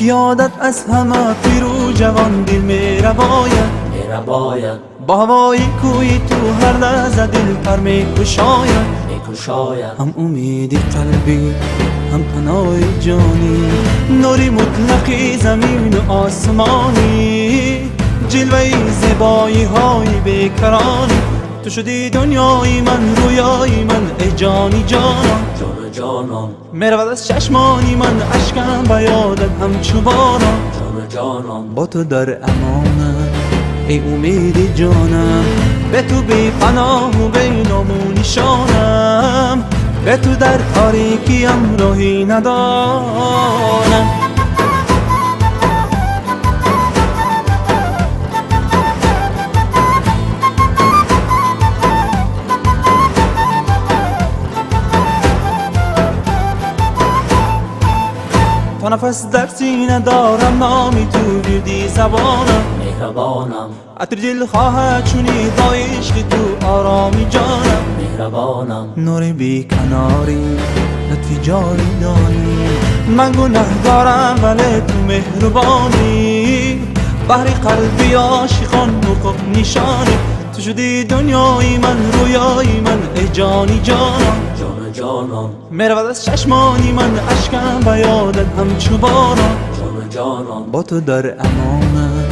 که عادت از همه پیرو جوان دل میره باید با هوای کوی تو هر لحظه دل پر میکشاید هم امید قلبی هم پناه جانی نوری مطلقی زمین و آسمانی جلوه زیبایی های بیکرانی تو شدی دنیای من رویای من ای جانی جانان میرود از چشمانی من اشکم به یادت همچو باران با تو در امانم ای امید جانم به تو بی پناه و بی نام و نشانم به تو در تاریکیم راهی ندانم تا نفس در سینه دارم نامی تو بردی زبانم عطر دل خواهد چونی با عشق تو آرامی جانم نور بی کناری لطفی جاری دانی من گناه دارم ولی تو مهربانی بحر قلبی عاشقان نقاب نشانی تو شدی دنیای من رویای من ای جانی جانان میرود از چشمانی من اشکم به یادت همچو باران با تو در امانم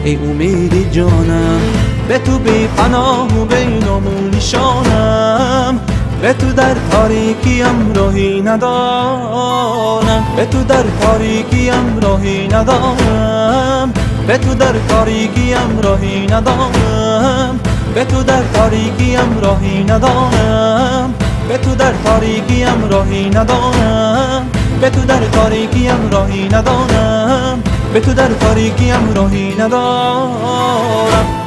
ای امید جانم به تو بی پناه و بی نام و نشانم به تو در تاریکیم راهی ندانم به تو در تاریکیم راهی ندانم به تو در تاریکیم راهی ندانم به تو در تاریکیم راهی ندانم به تو در تاریکیم راهی ندانم به تو در تاریکیم راهی ندانم به تو در تاریکیم راهی ندارم